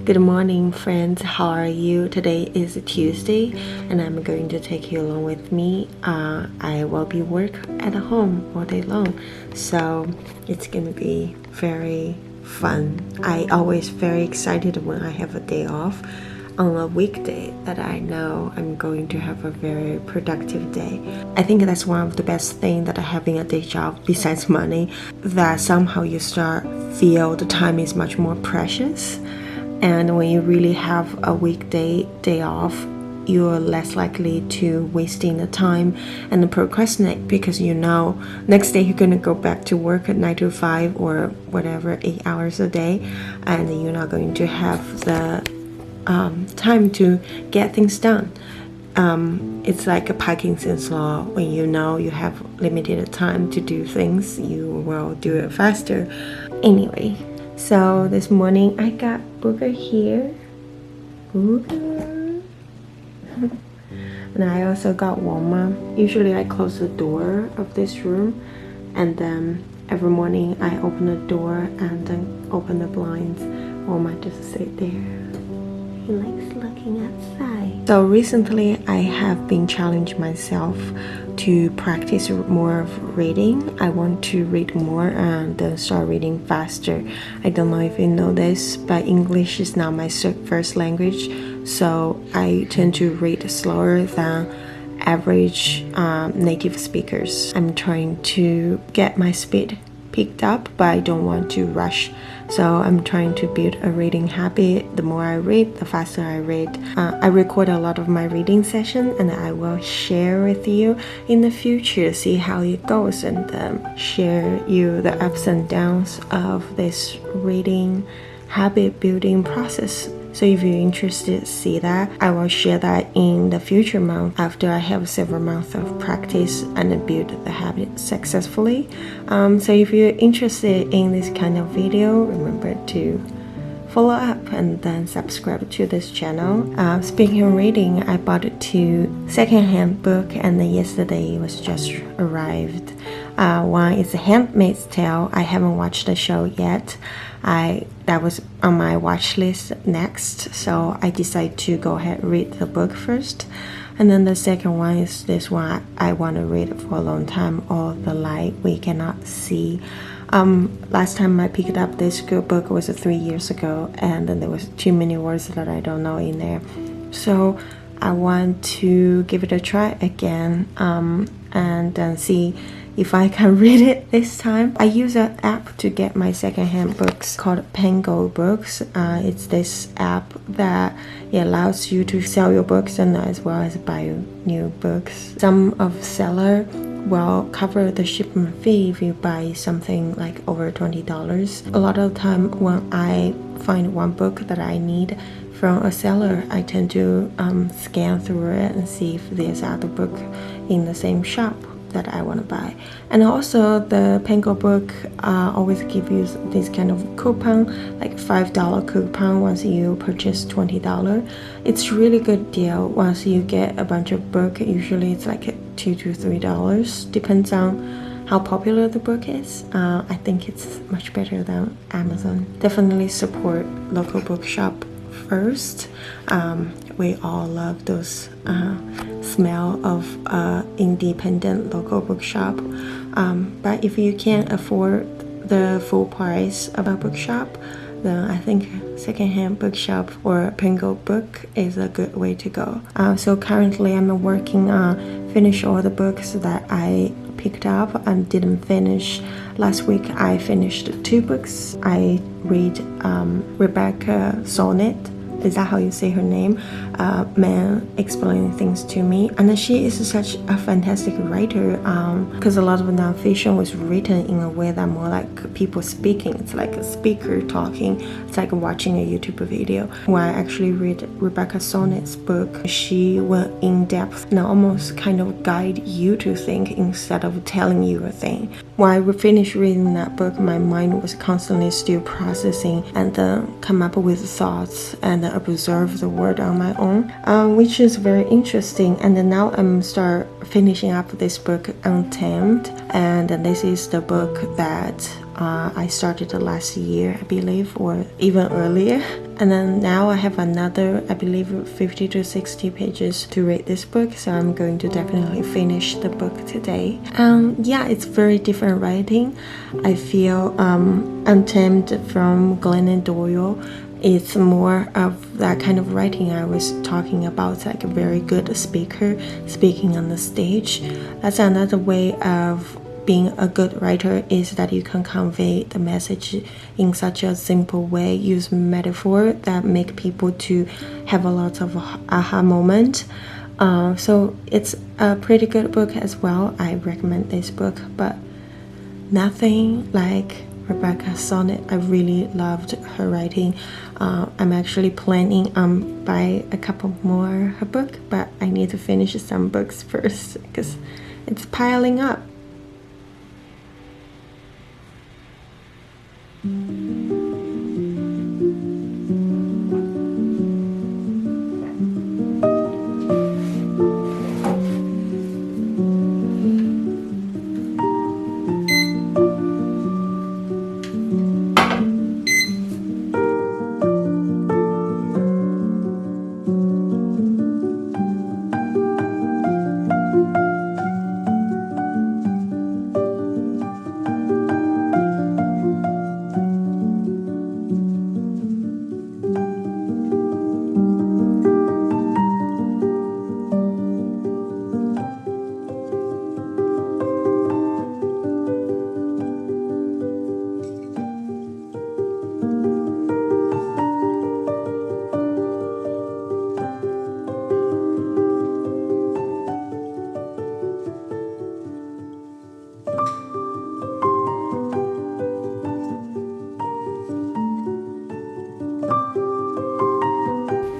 Good morning, friends. How are you? Today is Tuesday, and I'm going to take you along with me. I will be work at home all day long, so it's gonna be very fun. I always very excited when I have a day off on a weekday that I know I'm going to have a very productive day. I think that's one of the best things that having a day job besides money, that somehow you start feel the time is much more precious. And when you really have a weekday day off, you're less likely to wasting the time and procrastinate, because you know next day you're gonna go back to work at 9 to 5 or whatever, 8 hours a day, and you're not going to have the time to get things done. It's like a Parkinson's law. When you know you have limited time to do things, you will do it faster. Anyway, so this morning I got Booger here. Booger. And I also got Walma. Usually I close the door of this room, and then every morning I open the door and then open the blinds. Walma just sit there. He likes looking outside. So recently I have been challenging myself to practice more of reading. I want to read more and then start reading faster. I don't know if you know this, but English is not my first language, so I tend to read slower than average native speakers. I'm trying to get my speed picked up, but I don't want to rush. So I'm trying to build a reading habit. The more I read, the faster I read. I record a lot of my reading session, and I will share with you in the future, see how it goes, and share you the ups and downs of this reading habit building process. So if you're interested, see that. I will share that in the future month after I have several months of practice and build the habit successfully. So if you're interested in this kind of video, remember to follow up and then subscribe to this channel. Speaking of reading, I bought 2 secondhand book, and then yesterday it was just arrived. One is A Handmaid's Tale. I haven't watched the show yet. That was on my watch list next, so I decided to go ahead and read the book first. And then the second one is this one I want to read for a long time, All the Light We Cannot See. Last time I picked up this good book was 3 years ago, and then there was too many words that I don't know in there. So I want to give it a try again, and then see if I can read it this time. I use an app to get my secondhand books called Pengo Books. It's this app that it allows you to sell your books and as well as buy new books. Some of seller will cover the shipment fee if you buy something like over $20. A lot of the time when I find one book that I need from a seller, I tend to scan through it and see if there's other book in the same shop that I want to buy. And also the Pengo book always give you this kind of coupon, like $5 coupon once you purchase $20. It's really good deal once you get a bunch of book. Usually it's like $2 to $3, depends on how popular the book is. I think it's much better than Amazon. Definitely support local bookshop first. We all love those smell of independent local bookshop, but if you can't afford the full price of a bookshop, then I think secondhand bookshop or Pengo book is a good way to go. So currently I'm working on finish all the books that I picked up and didn't finish. Last week I finished 2 books. I read Rebecca Sonnet. Is that how you say her name? Man explaining things to me, and she is such a fantastic writer, because a lot of nonfiction was written in a way that more like people speaking. It's like a speaker talking. It's like watching a YouTube video. When I actually read Rebecca Sonnet's book, she went in depth and almost kind of guide you to think instead of telling you a thing. When I finished reading that book, my mind was constantly still processing and come up with thoughts and observe the word on my own, which is very interesting. And then now I'm finishing up this book, Untamed, and this is the book that I started it last year, I believe, or even earlier. And then now I have another, I believe, 50 to 60 pages to read this book, so I'm going to definitely finish the book today. Yeah, it's very different writing. I feel Untamed from Glennon Doyle, it's more of that kind of writing I was talking about, like a very good speaker speaking on the stage. That's another way of being a good writer, is that you can convey the message in such a simple way, use metaphor that make people to have a lot of aha moment. So it's a pretty good book as well. I recommend this book, but nothing like Rebecca Sonnet. I really loved her writing. I'm actually planning buy a couple more her book, but I need to finish some books first because it's piling up.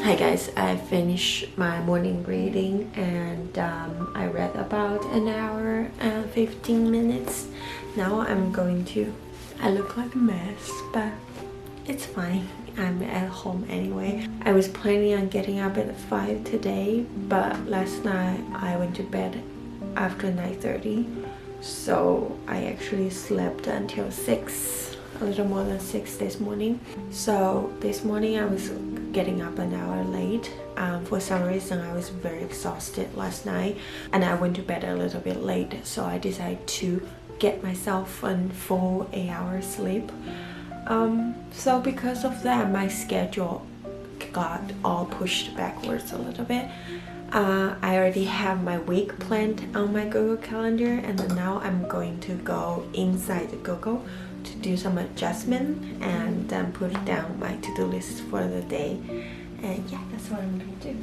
Hi guys, I finished my morning reading and I read about an hour and 15 minutes. Now I'm going to... I look like a mess, but it's fine. I'm at home anyway. I was planning on getting up at 5 today, but last night I went to bed after 9:30, so I actually slept until 6, a little more than 6 this morning. So this morning I was getting up an hour late. For some reason I was very exhausted last night and I went to bed a little bit late, so I decided to get myself a full 8-hour sleep. So because of that, my schedule got all pushed backwards a little bit. I already have my week planned on my Google Calendar, and then now I'm going to go inside the Google to do some adjustment and then put down my to-do list for the day. And yeah, that's what I'm going to do.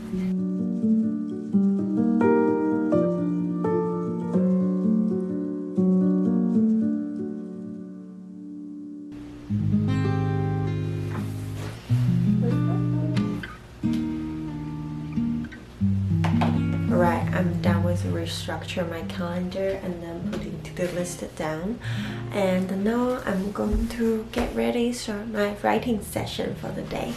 Right, I'm done with restructure my calendar and then putting to-do list down. And now I'm going to get ready, start my writing session for the day.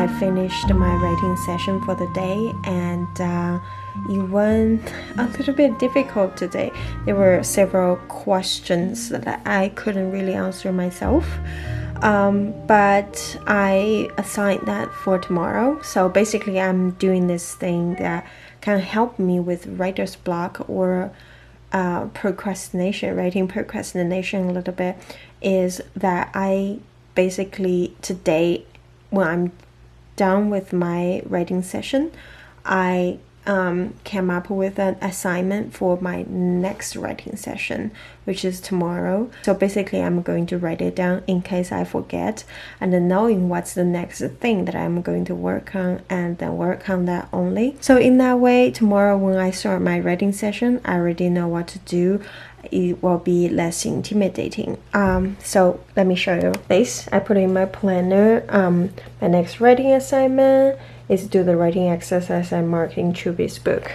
I finished my writing session for the day, and it went a little bit difficult today. There were several questions that I couldn't really answer myself, but I assigned that for tomorrow. So basically I'm doing this thing that can help me with writer's block or procrastination, writing procrastination a little bit, is that I basically today, when I'm done with my writing session, I came up with an assignment for my next writing session, which is tomorrow. So basically I'm going to write it down in case I forget, and then knowing what's the next thing that I'm going to work on, and then work on that only. So in that way, tomorrow when I start my writing session, I already know what to do. It will be less intimidating. So let me show you this. I put in my planner my next writing assignment is do the writing exercise I marked in Chubi's book.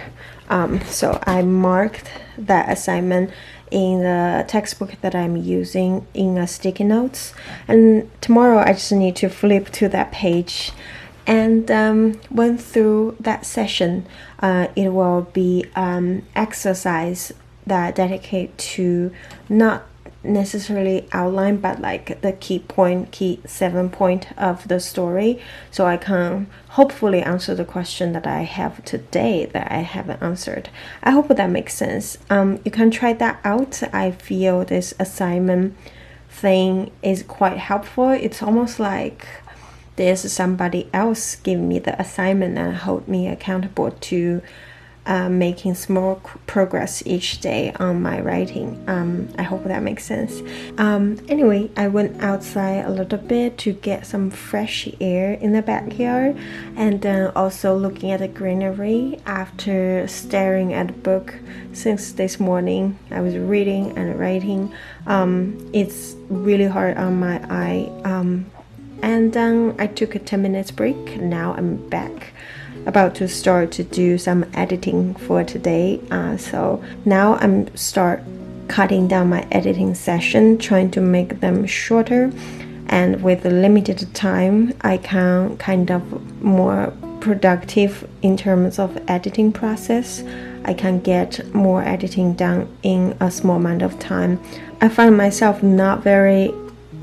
So I marked that assignment in the textbook that I'm using in a sticky notes, and tomorrow I just need to flip to that page and went through that session. It will be exercise that dedicate to not necessarily outline, but like the key 7 point of the story, so I can hopefully answer the question that I have today that I haven't answered. I hope that makes sense. You can try that out. I feel this assignment thing is quite helpful. It's almost like there's somebody else giving me the assignment and hold me accountable to making small progress each day on my writing. I hope that makes sense. Anyway, I went outside a little bit to get some fresh air in the backyard, and then also looking at the greenery after staring at the book since this morning. I was reading and writing. It's really hard on my eye, and then I took a 10 minutes break. Now I'm back, about to start to do some editing for today. So now I'm start cutting down my editing session, trying to make them shorter, and with the limited time I can kind of more productive in terms of editing process. I can get more editing done in a small amount of time. I find myself not very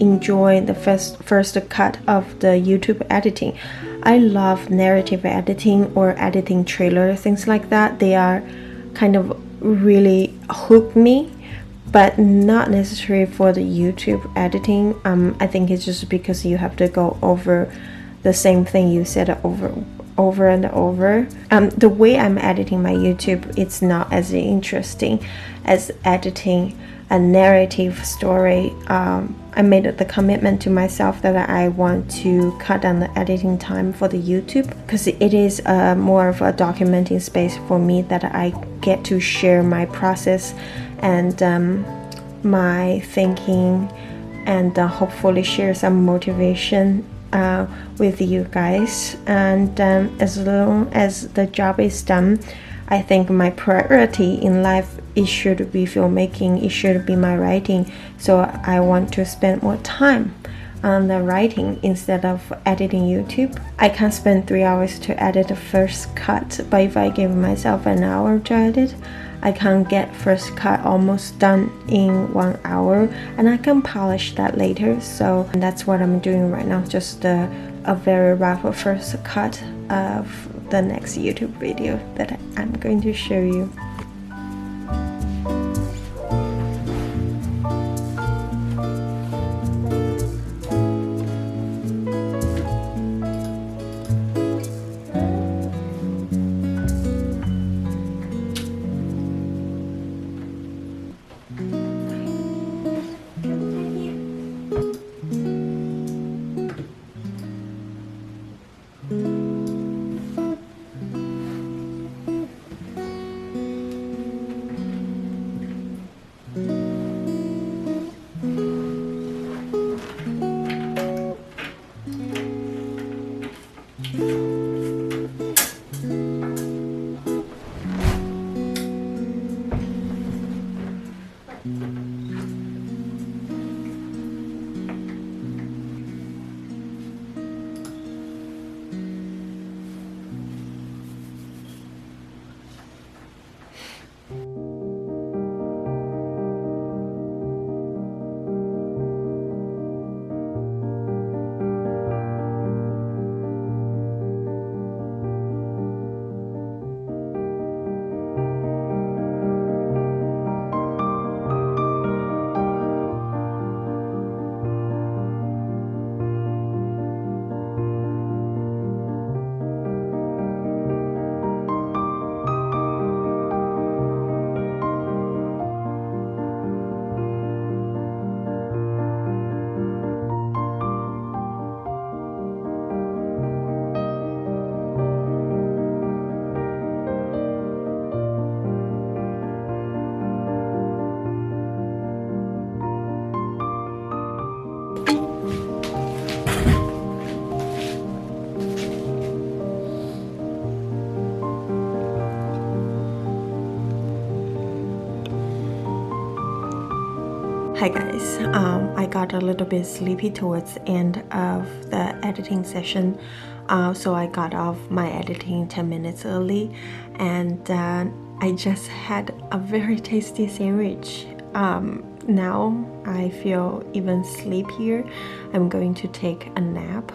enjoying the first cut of the YouTube editing. I love narrative editing or editing trailer, things like that. They are kind of really hook me, but not necessarily for the YouTube editing. I think it's just because you have to go over the same thing you said over and over. The way I'm editing my YouTube, it's not as interesting as editing a narrative story. I made the commitment to myself that I want to cut down the editing time for the YouTube, because it is more of a documenting space for me, that I get to share my process and my thinking, and hopefully share some motivation with you guys. And as long as the job is done, I think my priority in life, it should be filmmaking, it should be my writing. So I want to spend more time on the writing instead of editing YouTube. I can spend 3 hours to edit the first cut, but if I give myself an hour to edit, I can get first cut almost done in 1 hour, and I can polish that later. So that's what I'm doing right now, just a very rough first cut of the next YouTube video that I'm going to show you. Hi guys, I got a little bit sleepy towards the end of the editing session, so I got off my editing 10 minutes early, and I just had a very tasty sandwich. Now I feel even sleepier. I'm going to take a nap.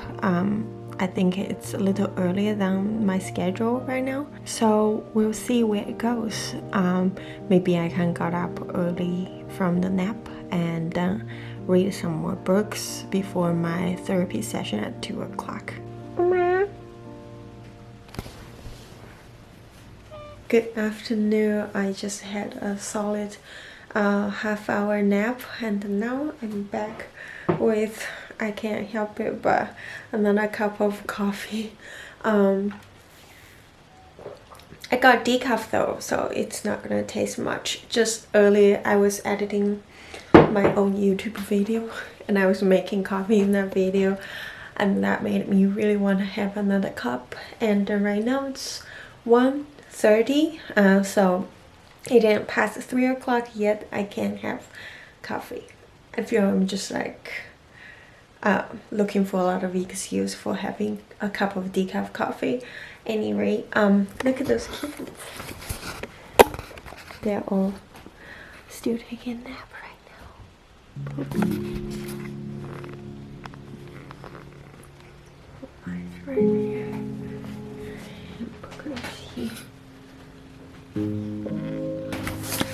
I think it's a little earlier than my schedule right now, so we'll see where it goes. Maybe I can get up early from the nap and read some more books before my therapy session at 2 o'clock. Good afternoon. I just had a solid half-hour nap, and now I'm back with, I can't help it, but another cup of coffee. I got decaf though, so it's not gonna taste much. Just earlier I was editing my own YouTube video and I was making coffee in that video, and that made me really want to have another cup. And right now it's 1:30, so it didn't pass 3 o'clock yet. I can't have coffee. I feel I'm just like looking for a lot of excuse for having a cup of decaf coffee. Anyway, look at those kittens. They're all still taking a nap right now. Mine's right here.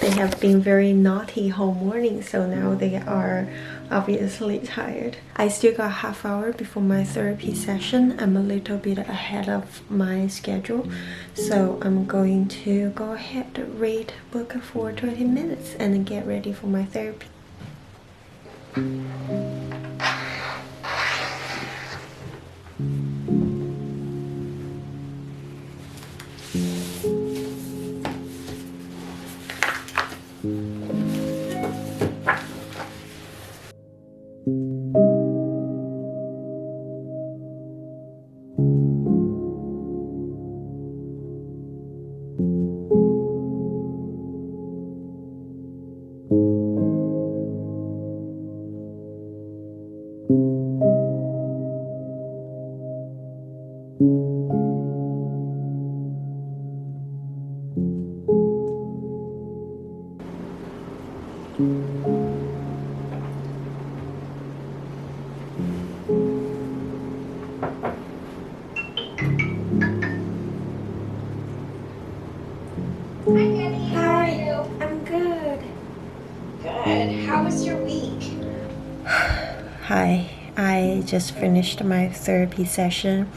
They have been very naughty whole morning, so now they are obviously tired. I still got half hour before my therapy session. I'm a little bit ahead of my schedule, so I'm going to go ahead and read book for 20 minutes and get ready for my therapy. Hi, Nani. How are you? I'm good. Good. How was your week? Hi, I just finished my therapy session.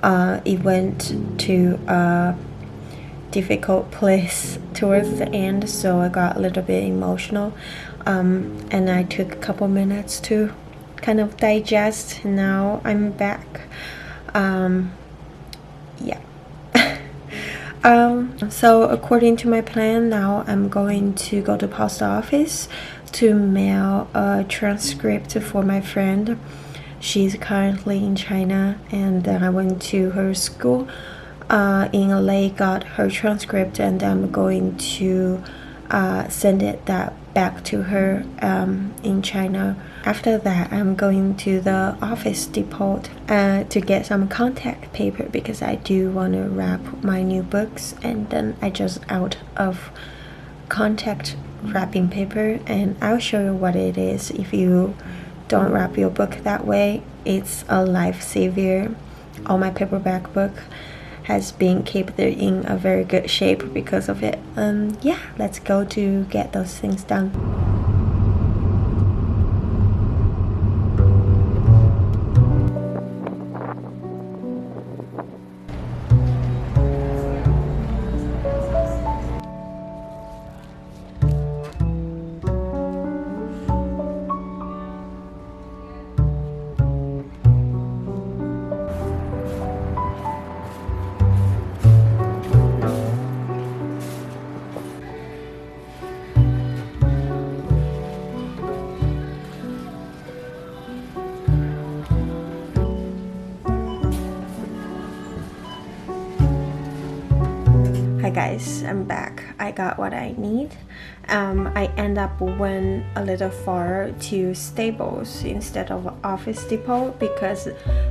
It went to a difficult place towards the end, so I got a little bit emotional, and I took a couple minutes to kind of digest. Now I'm back. Yeah. So according to my plan, now I'm going to go to post office to mail a transcript for my friend. She's currently in China, and then I went to her school in LA, got her transcript, and I'm going to send it back to her in China. After that, I'm going to the office depot to get some contact paper because I do want to wrap my new books, and then I just out of contact wrapping paper, and I'll show you what it is. If you don't wrap your book that way, it's a lifesaver. All my paperback book has been kept in a very good shape because of it. Yeah, let's go to get those things done. Hi guys, I'm back. I got what I need. I end up went a little far to Staples instead of Office Depot because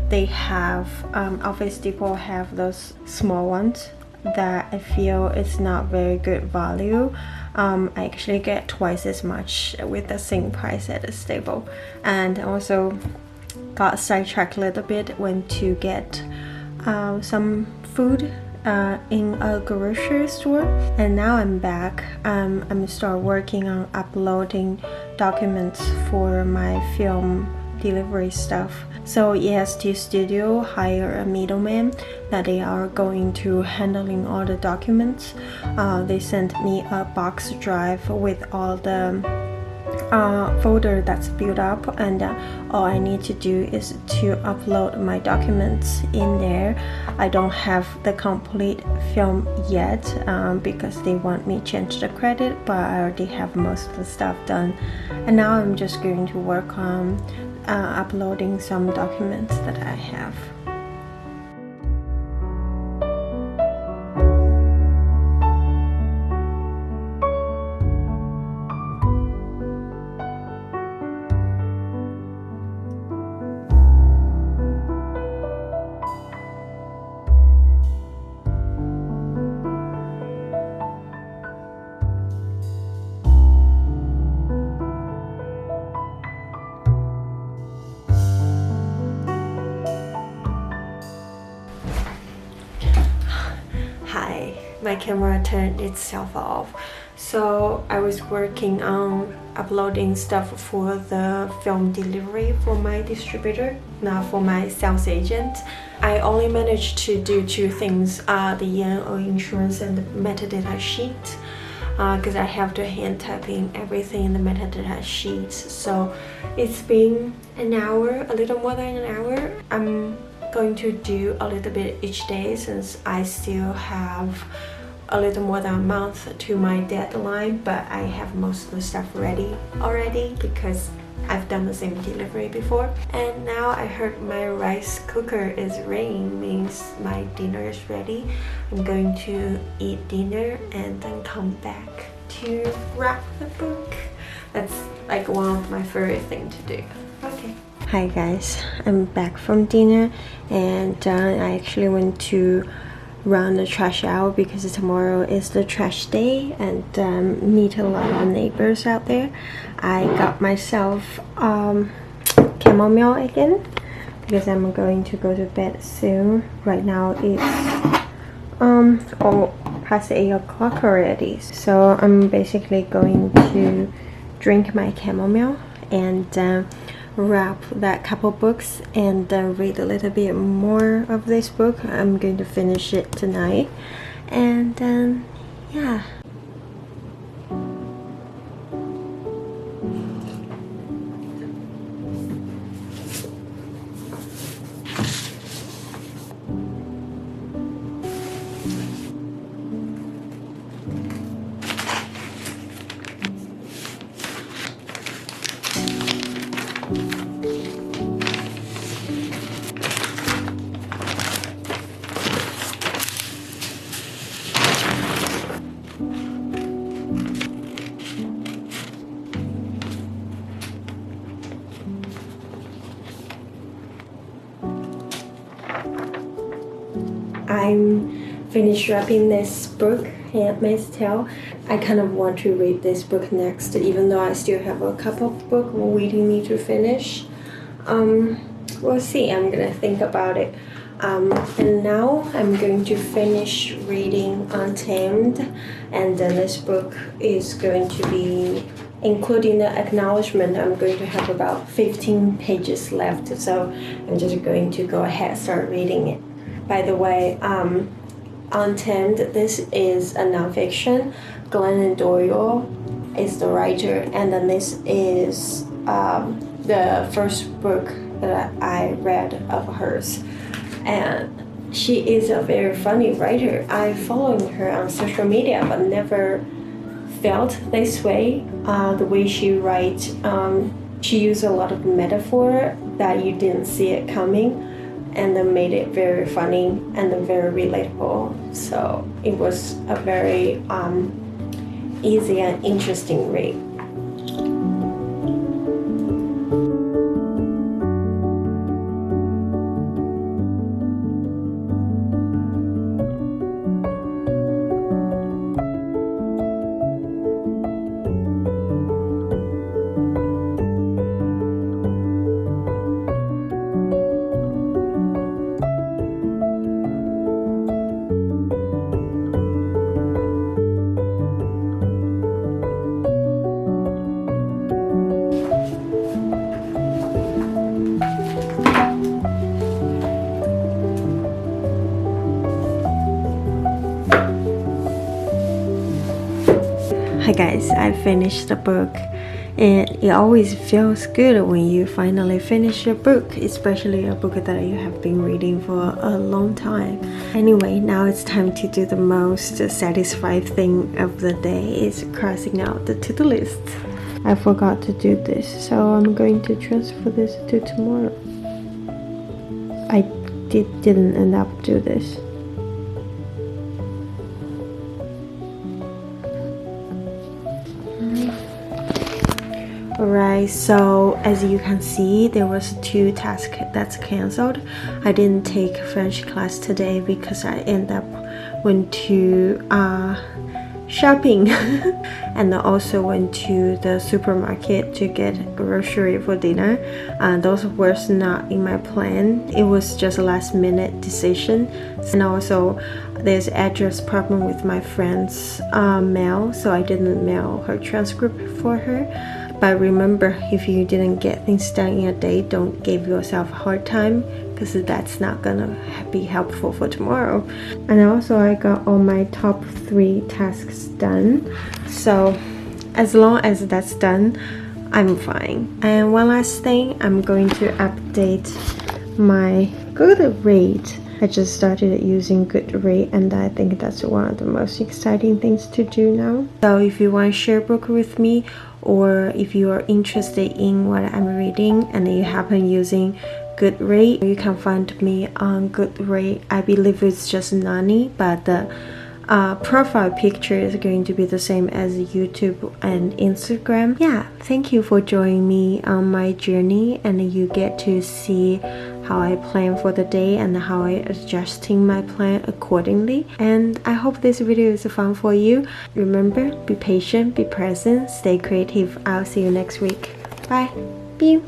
they have Office Depot have those small ones that I feel it's not very good value. I actually get twice as much with the same price at the Staples, and also got sidetracked a little bit, went to get some food in a grocery store, and now I'm back. I'm start working on uploading documents for my film delivery stuff. So EST Studio hire a middleman that they are going to handling all the documents. They sent me a box drive with all the folder that's built up, and all I need to do is to upload my documents in there. I don't have the complete film yet because they want me to change the credit, but I already have most of the stuff done, and now I'm just going to work on uploading some documents that I have. Hi, my camera turned itself off. So I was working on uploading stuff for the film delivery for my distributor, not for my sales agent. I only managed to do two things, the Yang insurance and the metadata sheet, because I have to hand type in everything in the metadata sheet. So it's been an hour, a little more than an hour. I'm going to do a little bit each day since I still have a little more than a month to my deadline, but I have most of the stuff ready already because I've done the same delivery before. And now I heard my rice cooker is ringing, means my dinner is ready. I'm going to eat dinner and then come back to wrap the book. That's like one of my favorite things to do. Okay. Hi guys, I'm back from dinner, and I actually went to run the trash out because tomorrow is the trash day and meet a lot of neighbors out there. I got myself chamomile again because I'm going to go to bed soon. Right now it's past 8 o'clock already, so I'm basically going to drink my chamomile and wrap that couple books and read a little bit more of this book. I'm going to finish it tonight, and yeah. I'm finished wrapping this book, Handmaid's Tale. I kind of want to read this book next, even though I still have a couple of books waiting me to finish. We'll see. I'm gonna think about it. And now I'm going to finish reading Untamed, and then this book is going to be, including the acknowledgement, I'm going to have about 15 pages left, so I'm just going to go ahead and start reading it. By the way, Untamed, this is a nonfiction. Glennon Doyle is the writer, and then this is the first book that I read of hers. And she is a very funny writer. I followed her on social media, but never felt this way. The way she writes, she used a lot of metaphor that you didn't see it coming. and then made it very funny and then very relatable. So it was a very easy and interesting read. Hi guys, I finished the book, and it always feels good when you finally finish a book, especially a book that you have been reading for a long time. Anyway, now it's time to do the most satisfying thing of the day, is crossing out the to-do list. I forgot to do this, so I'm going to transfer this to tomorrow. I didn't end up do this. Alright, so as you can see, there was 2 tasks that's cancelled. I didn't take French class today because I end up went to shopping and also went to the supermarket to get grocery for dinner. Those were not in my plan. It was just a last minute decision. And also there's address problem with my friend's mail, so I didn't mail her transcript for her. But remember, if you didn't get things done in a day, don't give yourself a hard time, because that's not gonna be helpful for tomorrow. And also I got all my top 3 tasks done, so as long as that's done, I'm fine. And one last thing, I'm going to update my Goodreads. I just started using Goodreads, and I think that's one of the most exciting things to do now. So if you want to share a book with me, or if you are interested in what I'm reading and you happen using Goodreads, you can find me on Goodreads. I believe it's just Nani, but the profile picture is going to be the same as YouTube and Instagram. Yeah, thank you for joining me on my journey, and you get to see how I plan for the day and how I adjusting my plan accordingly. And I hope this video is fun for you. Remember, be patient, be present, stay creative. I'll see you next week. Bye. Pew.